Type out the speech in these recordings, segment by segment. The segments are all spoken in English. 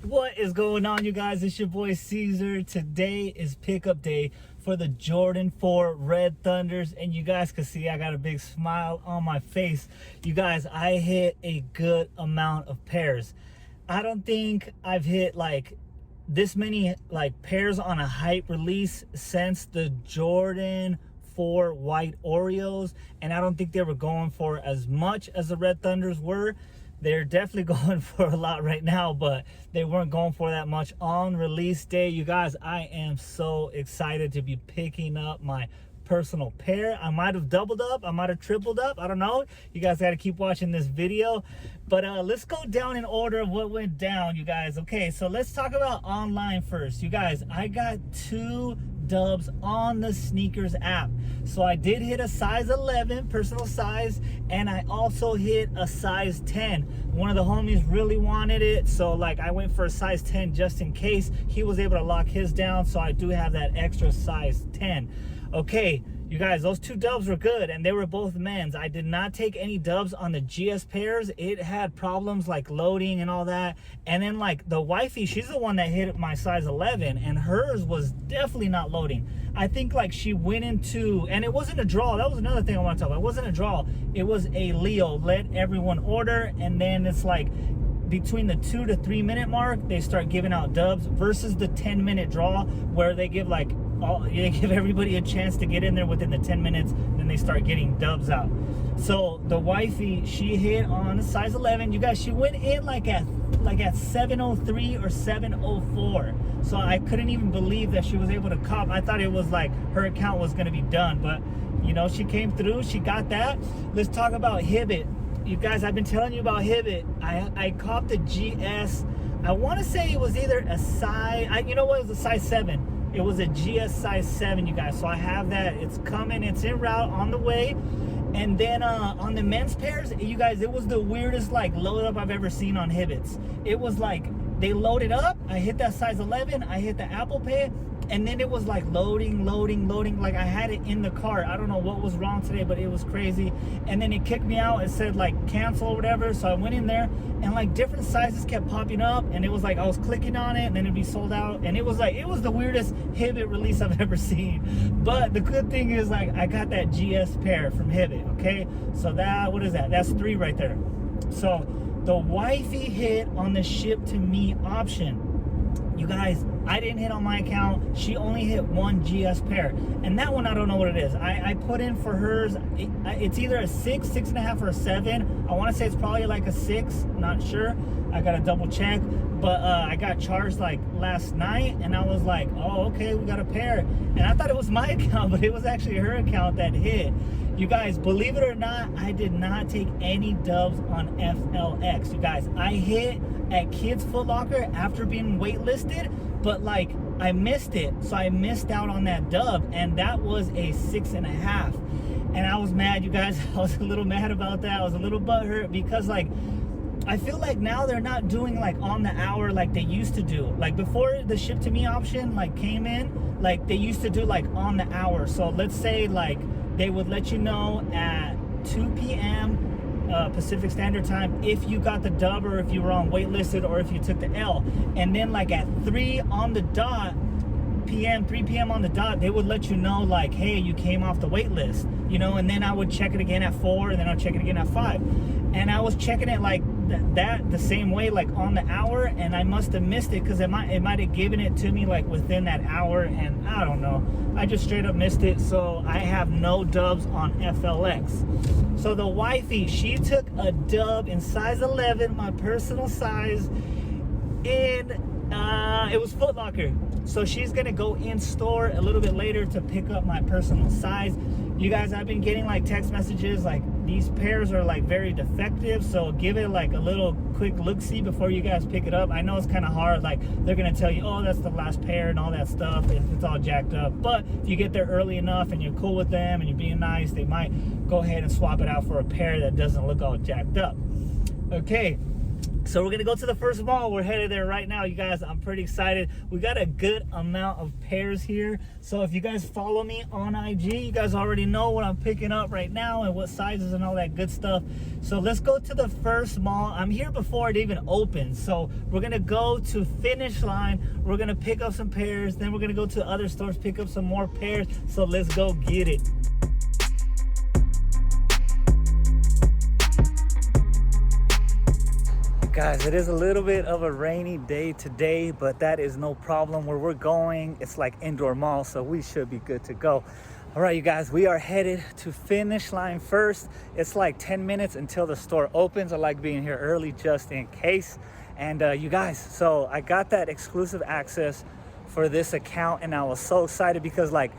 What is going on, you guys? It's your boy Caesar. Today is pickup day for the Jordan 4 Red Thunders, and you guys can see I got a big smile on my face. You guys, I hit a good amount of pairs. I don't think I've hit like this many like pairs on a hype release since the Jordan 4 white Oreos, and I don't think they were going for as much as the Red Thunders were. They're definitely going for a lot right now, but they weren't going for that much on release day. You guys, I am so excited to be picking up my personal pair. I might have doubled up, I might have tripled up, I don't know. You guys got to keep watching this video, but let's go down in order of what went down, you guys. Okay, so let's talk about online first. You guys, I got 2 dubs on the sneakers app. So I did hit a size 11 personal size, and I also hit a size 10. One of the homies really wanted it, so like I went for a size 10 just in case. He was able to lock his down, so I do have that extra size 10. Okay, you guys, those 2 dubs were good, and they were both men's. I did not take any dubs on the GS pairs. It had problems like loading and all that. And then like the wifey, she's the one that hit my size 11, and hers was definitely not loading. I think like she went into, and it wasn't a draw. That was another thing I want to talk about. It wasn't a draw. It was a Leo. Let everyone order, and then it's like between the 2 to 3 minute mark, they start giving out dubs versus the 10-minute draw where they give like they give everybody a chance to get in there within the 10 minutes, then they start getting dubs out. So the wifey, she hit on a size 11. You guys, she went in like at 703 or 704. So I couldn't even believe that she was able to cop. I thought it was like her account was going to be done, but you know, she came through, she got that. Let's talk about Hibbit. You guys, I've been telling you about Hibbit. I copped a GS. I want to say it was either a size, you know what, it was a size 7. It was a GS size 7, you guys. So I have that. It's coming. It's en route, on the way. And then on the men's pairs, you guys, it was the weirdest like load up I've ever seen on Hibbits. It was like they loaded up. I hit that size 11. I hit the Apple Pay. And then it was like loading. Like I had it in the cart. I don't know what was wrong today, but it was crazy. And then it kicked me out. It said like cancel or whatever. So I went in there, and like different sizes kept popping up. And it was like I was clicking on it, and then it'd be sold out. And it was the weirdest Hibbit release I've ever seen. But the good thing is like I got that GS pair from Hibbit. Okay, so that, what is that? That's 3 right there. So the wifey hit on the ship to me option. You guys, I didn't hit on my account. She only hit 1 GS pair, and that one I don't know what it is. I put in for hers, it's either a 6, 6.5, or a 7. I want to say it's probably like a 6, not sure. I gotta double check, but I got charged like last night, and I was like, oh, okay, we got a pair. And I thought it was my account, but it was actually her account that hit. You guys, believe it or not, I did not take any dubs on FLX. You guys, I hit at Kids Foot Locker after being waitlisted, but like I missed it. So I missed out on that dub, and that was a 6.5. And I was mad, you guys. I was a little mad about that. I was a little butthurt because like I feel like now they're not doing like on the hour like they used to do. Like before the ship to me option like came in, like they used to do like on the hour. So let's say like they would let you know at 2 p.m. Pacific Standard Time if you got the dub, or if you were on waitlisted, or if you took the L. And then like at 3 on the dot p.m., 3 p.m. on the dot, they would let you know like, hey, you came off the wait list, you know. And then I would check it again at 4, and then I'll check it again at 5. And I was checking it like that the same way, like on the hour, and I must have missed it because it might have given it to me like within that hour, and I don't know, I just straight up missed it. So I have no dubs on FLX. So the wifey, she took a dub in size 11, my personal size, and it was Foot Locker. So she's gonna go in store a little bit later to pick up my personal size. You guys, I've been getting like text messages like these pairs are like very defective, so give it like a little quick look-see before you guys pick it up. I know it's kind of hard, like they're gonna tell you, oh, that's the last pair and all that stuff, it's all jacked up. But if you get there early enough and you're cool with them and you're being nice, they might go ahead and swap it out for a pair that doesn't look all jacked up. Okay, So we're gonna go to the first mall. We're headed there right now, you guys. I'm pretty excited. We got a good amount of pairs here. So if you guys follow me on IG, you guys already know what I'm picking up right now and what sizes and all that good stuff. So let's go to the first mall. I'm here before it even opens. So we're gonna go to Finish Line. We're gonna pick up some pairs. Then we're gonna go to other stores, pick up some more pairs. So let's go get it. Guys, it is a little bit of a rainy day today, but that is no problem. Where we're going, it's like indoor mall, so we should be good to go. All right, you guys, we are headed to Finish Line first. It's like 10 minutes until the store opens. I like being here early just in case. And you guys, so I got that exclusive access for this account, and I was so excited because like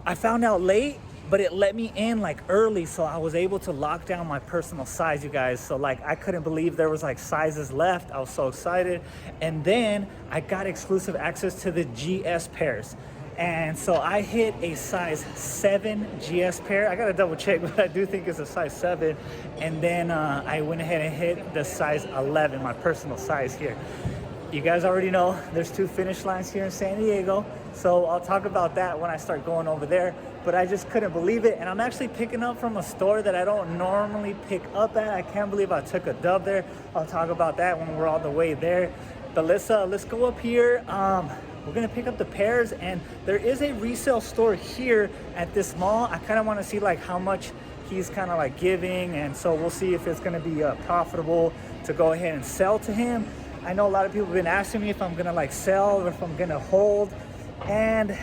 I found out late, but it let me in like early, so I was able to lock down my personal size, you guys. So like I couldn't believe there was like sizes left. I was so excited. And then I got exclusive access to the GS pairs, and so I hit a size 7 GS pair. I gotta double check, but I do think it's a size 7. And then I went ahead and hit the size 11, my personal size here. You guys already know there's 2 Finish Lines here in San Diego, so I'll talk about that when I start going over there. But I just couldn't believe it, and I'm actually picking up from a store that I don't normally pick up at. I can't believe I took a dub there. I'll talk about that when we're all the way there. But let's go up here. We're gonna pick up the pairs, and there is a resale store here at this mall. I kind of want to see like how much he's kind of like giving, and so we'll see if it's gonna be profitable to go ahead and sell to him. I know a lot of people have been asking me if I'm gonna like sell or if I'm gonna hold, and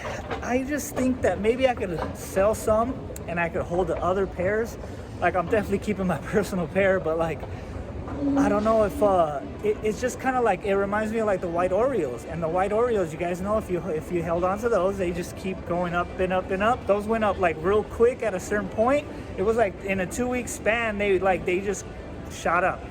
I just think that maybe I could sell some and I could hold the other pairs. Like I'm definitely keeping my personal pair, but like I don't know if it's just kind of like, it reminds me of like the white Oreos. And the white Oreos, you guys know, if you held on to those, they just keep going up and up and up. Those went up like real quick at a certain point. It was like in a 2-week span, they just shot up.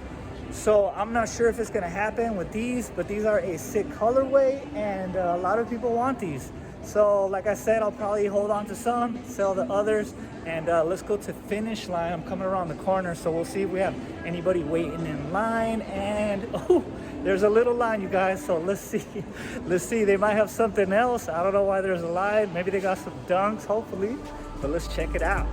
So I'm not sure if it's gonna happen with these, but these are a sick colorway, and a lot of people want these. So like I said, I'll probably hold on to some, sell the others, and let's go to Finish Line. I'm coming around the corner, so we'll see if we have anybody waiting in line. And oh, there's a little line, you guys, so let's see. They might have something else. I don't know why there's a line. Maybe they got some dunks, hopefully, but let's check it out.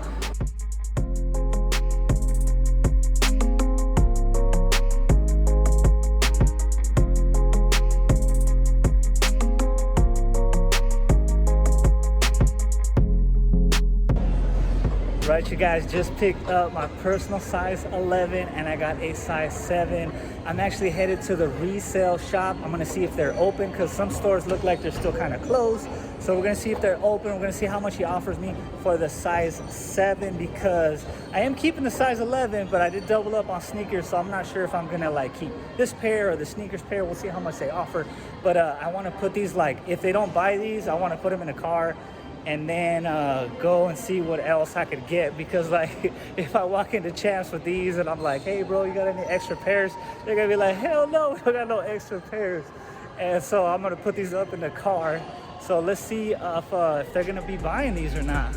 Right, you guys, just picked up my personal size 11, and I got a size 7. I'm actually headed to the resale shop. I'm gonna see if they're open, because some stores look like they're still kind of closed. So we're gonna see if they're open. We're gonna see how much he offers me for the size 7, because I am keeping the size 11, but I did double up on sneakers, so I'm not sure if I'm gonna like keep this pair or the sneakers pair. We'll see how much they offer. But I wanna put these, like, if they don't buy these, I wanna put them in a car and then go and see what else I could get, because like if I walk into Champs with these and I'm like, hey bro, you got any extra pairs? They're gonna be like, hell no, we don't got no extra pairs. And so I'm gonna put these up in the car. So let's see if they're gonna be buying these or not.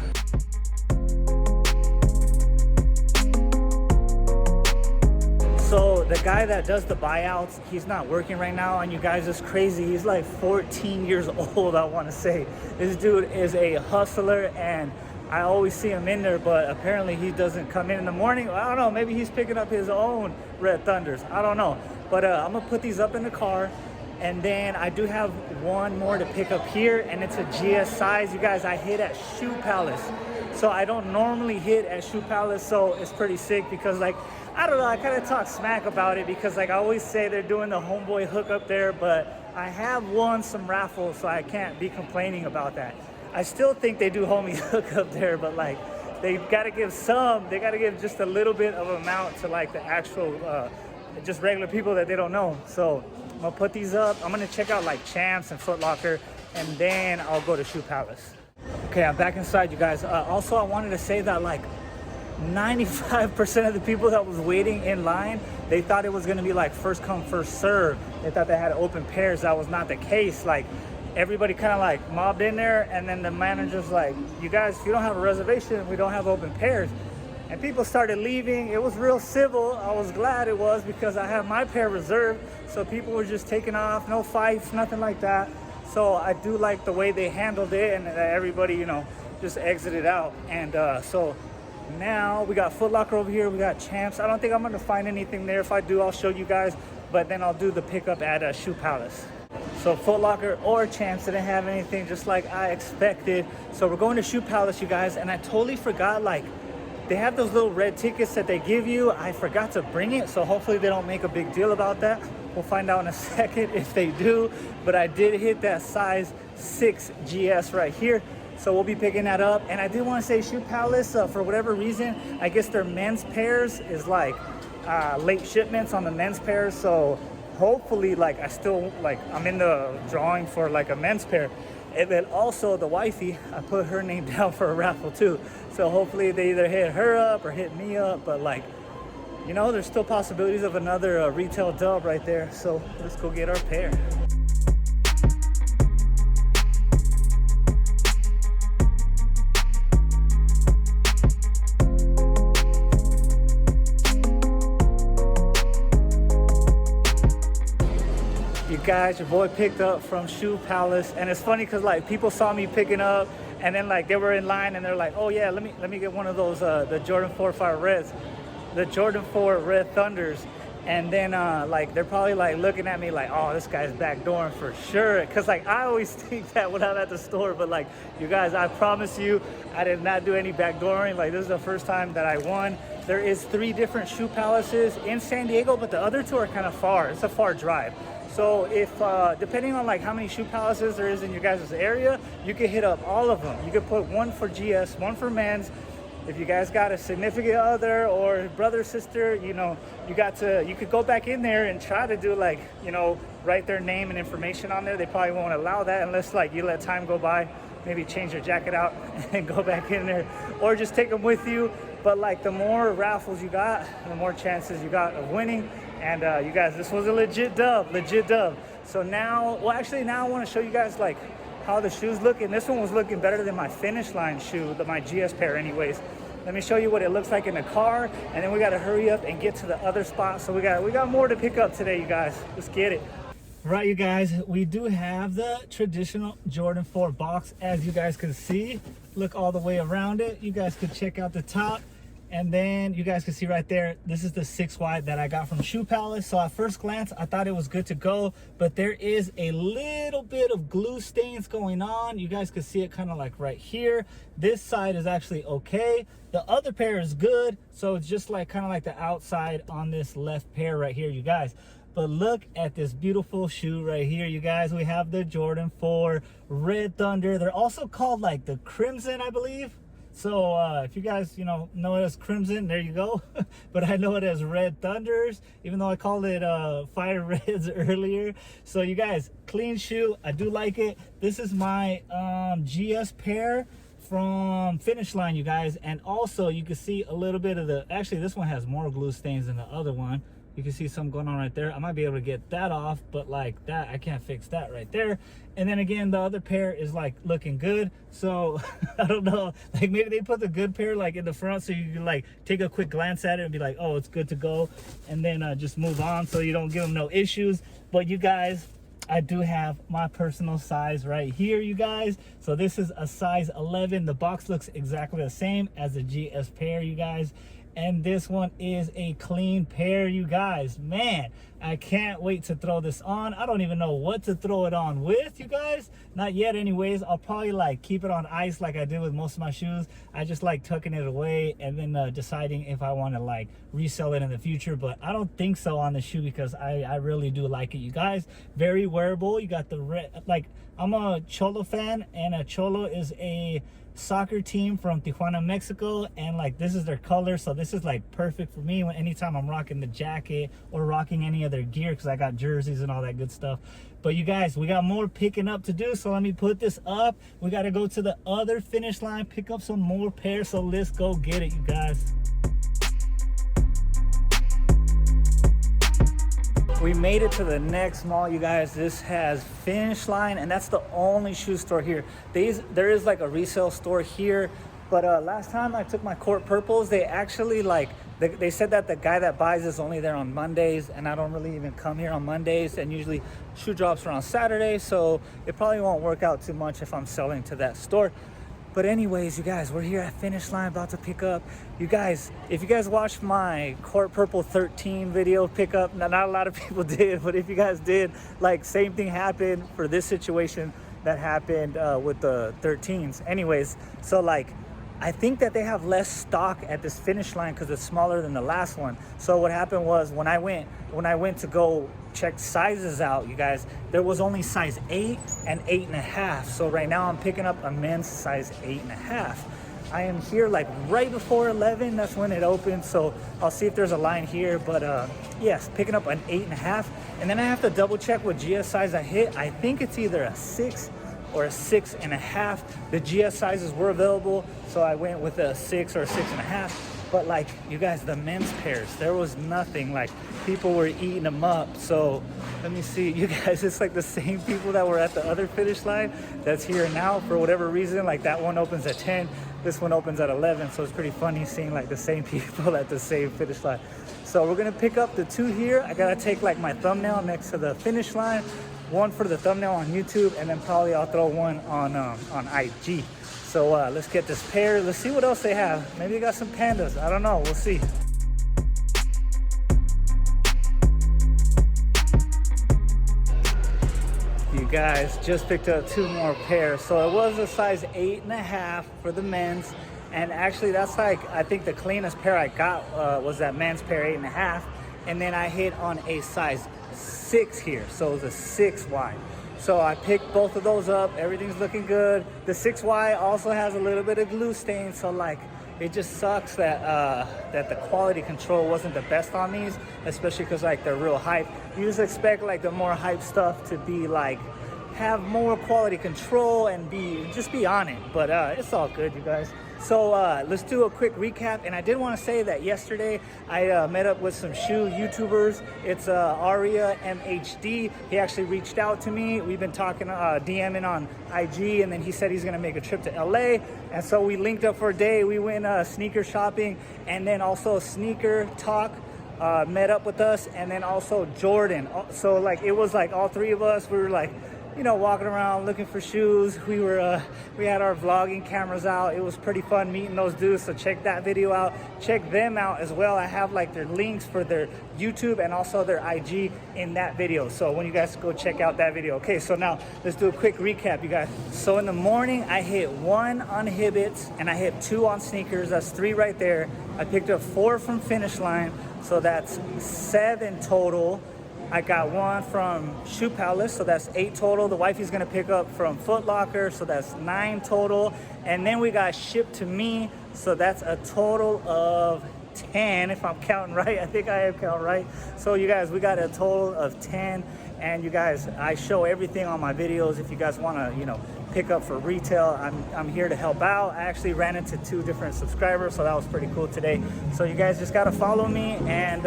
So the guy that does the buyouts, he's not working right now, and you guys, it's crazy. He's like 14 years old, I want to say. This dude is a hustler, and I always see him in there, but apparently he doesn't come in the morning. I don't know, maybe he's picking up his own Red Thunders. I don't know. But I'm gonna put these up in the car, and then I do have one more to pick up here, and it's a GS size. You guys, I hit at Shoe Palace. So I don't normally hit at Shoe Palace, so it's pretty sick, because like, I don't know, I kind of talk smack about it, because like I always say they're doing the homeboy hook up there, but I have won some raffles, so I can't be complaining about that. I still think they do homie hook up there, but like they gotta give just a little bit of amount to like the actual just regular people that they don't know. So I'm gonna put these up. I'm gonna check out like Champs and Foot Locker, and then I'll go to Shoe Palace. Okay, I'm back inside, you guys. Also, I wanted to say that like 95% of the people that was waiting in line, they thought it was gonna be like first come, first serve. They thought they had open pairs. That was not the case. Like everybody kind of like mobbed in there, and then the manager's like, you guys, if you don't have a reservation, we don't have open pairs. and people started leaving. It was real civil. I was glad it was, because I have my pair reserved, so people were just taking off, no fights, nothing like that. So I do like the way they handled it, and that everybody, you know, just exited out. And so now we got Foot Locker over here, we got Champs. I don't think I'm gonna find anything there. If I do, I'll show you guys, but then I'll do the pickup at Shoe Palace. So Foot Locker or Champs didn't have anything, just like I expected. So we're going to Shoe Palace, you guys, and I totally forgot, like, they have those little red tickets that they give you. I forgot to bring it, so hopefully they don't make a big deal about that. We'll find out in a second if they do, but I did hit that size 6 GS right here. So we'll be picking that up. And I did want to say Shoe Palace, for whatever reason, I guess their men's pairs is like late shipments on the men's pairs. So hopefully, like, I'm in the drawing for like a men's pair. And then also the wifey, I put her name down for a raffle too. So hopefully they either hit her up or hit me up. But like, you know, there's still possibilities of another retail dub right there. So let's go get our pair. You guys, your boy picked up from Shoe Palace, and it's funny because like people saw me picking up, and then like they were in line and they're like, oh yeah, let me get one of those the Jordan 4 Fire Reds, the Jordan 4 Red Thunders. And then like they're probably like looking at me like, oh, this guy's backdooring for sure, because like I always think that when I'm at the store. But like, you guys, I promise you, I did not do any backdooring. Like, this is the first time that I won. There is 3 different Shoe Palaces in San Diego, but the other 2 are kind of far. It's a far drive. So if depending on like how many Shoe Palaces there is in your guys' area, you can hit up all of them. You could put one for GS, one for men's. If you guys got a significant other or brother, sister, you know, you could go back in there and try to do like, you know, write their name and information on there. They probably won't allow that unless like you let time go by, maybe change your jacket out and go back in there, or just take them with you. But like, the more raffles you got, the more chances you got of winning. And you guys, this was a legit dub. So now, well, actually now I want to show you guys like how the shoes look. And this one was looking better than my Finish Line shoe, my GS pair anyways. Let me show you what it looks like in the car, and then we got to hurry up and get to the other spot. So we got more to pick up today, you guys. Let's get it. Right, you guys, we do have the traditional Jordan 4 box, as you guys can see. Look all the way around it. You guys could check out the top. And then you guys can see right there, this is the 6 wide that I got from Shoe Palace. So at first glance, I thought it was good to go, but there is a little bit of glue stains going on. You guys can see it kind of like right here. This side is actually okay. The other pair is good. So it's just like kind of like the outside on this left pair right here, you guys. But look at this beautiful shoe right here, you guys. We have the Jordan 4 Red Thunder. They're also called like the Crimson, I believe. So if you guys, you know it as Crimson, there you go. But I know it as Red Thunders, even though I called it Fire Reds earlier. So you guys, clean shoe. I do like it. This is my GS pair from Finish Line, you guys. And also you can see a little bit of the, actually this one has more glue stains than the other one. You can see some going on right there. I might be able to get that off, but like that, I can't fix that right there. And then again, the other pair is like looking good. So I don't know, like maybe they put the good pair like in the front so you can like take a quick glance at it and be like, oh, it's good to go. And then just move on so you don't give them no issues. But you guys, I do have my personal size right here, you guys. So this is a size 11. The box looks exactly the same as the GS pair, you guys. And this one is a clean pair, you guys. Man, I can't wait to throw this on. I don't even know what to throw it on with, you guys. Not yet anyways. I'll probably like keep it on ice like I did with most of my shoes. I just like tucking it away and then deciding if I want to like resell it in the future. But I don't think so on the shoe because I really do like it, you guys. Very wearable. You got the red, like I'm a Cholo fan, and a Cholo is a soccer team from Tijuana, Mexico, and like this is their color, so this is like perfect for me when anytime I'm rocking the jacket or rocking any other gear, because I got jerseys and all that good stuff. But you guys, we got more picking up to do, so let me put this up. We got to go to the other Finish Line, pick up some more pairs, so let's go get it, you guys. We made it to the next mall, you guys. This has Finish Line, and that's the only shoe store here. There is like a resale store here, But last time I took my court purples, they actually like, they said that the guy that buys is only there on Mondays, and I don't really even come here on Mondays, and usually shoe drops are on Saturdays, so it probably won't work out too much if I'm selling to that store. But anyways, you guys, we're here at finish line about to pick up. You guys, if you guys watched my court purple 13 video pickup, not a lot of people did, but if you guys did, like, same thing happened for this situation that happened with the 13s. Anyways, so like, I think that they have less stock at this finish line because it's smaller than the last one. So what happened was when I went to go check sizes out, you guys, there was only size 8 and 8.5. So right now I'm picking up a men's size 8.5. I am here like right before 11. That's when it opens. So I'll see if there's a line here. But yes, picking up an 8.5. And then I have to double check what GS size I hit. I think it's either a 6 or a 6.5. The GS sizes were available, so I went with a 6 or a 6.5. But like, you guys, the men's pairs, there was nothing. Like, people were eating them up. So let me see, you guys, it's like the same people that were at the other finish line that's here now for whatever reason. Like, that one opens at 10, this one opens at 11. So it's pretty funny seeing like the same people at the same finish line. So we're gonna pick up the 2 here. I gotta take like my thumbnail next to the finish line, one for the thumbnail on YouTube, and then probably I'll throw one on IG. So let's get this pair. Let's see what else they have. Maybe they got some pandas. I don't know. We'll see. You guys, just picked up 2 more pairs. So it was a size 8.5 for the men's. And actually that's like, I think the cleanest pair I got was that men's pair 8.5. And then I hit on a size 6 here. So it was a 6Y. So I picked both of those up. Everything's looking good. The 6Y also has a little bit of glue stain. So like, it just sucks that that the quality control wasn't the best on these, especially because like they're real hype. You just expect like the more hype stuff to be like, have more quality control and just be on it. But it's all good, you guys. So let's do a quick recap. And I did want to say that yesterday I met up with some shoe YouTubers. It's Aria MHD. He actually reached out to me. We've been talking, DMing on IG, and then he said he's gonna make a trip to LA. And so we linked up for a day. We went sneaker shopping, and then also Sneaker Talk met up with us, and then also Jordan. So like, it was like all 3 of us, we were like, you know, walking around looking for shoes. We had our vlogging cameras out. It was pretty fun meeting those dudes. So check that video out. Check them out as well. I have like their links for their YouTube and also their IG in that video. So when you guys go check out that video. Okay, so now let's do a quick recap, you guys. So in the morning, I hit 1 on Hibbits and I hit 2 on sneakers. That's 3 right there. I picked up 4 from Finish Line. So that's 7 total. I got 1 from Shoe Palace, so that's 8 total. The wifey's gonna pick up from Foot Locker, so that's 9 total. And then we got shipped to me, so that's a total of 10, if I'm counting right. I think I am counting right. So you guys, we got a total of 10. And you guys, I show everything on my videos. If you guys wanna, you know, pick up for retail, I'm here to help out. I actually ran into 2 different subscribers, so that was pretty cool today. So you guys just gotta follow me, and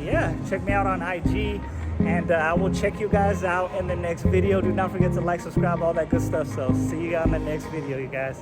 yeah, check me out on IG. And I will check you guys out in the next video. Do not forget to like, subscribe, all that good stuff. So see you on the next video, you guys.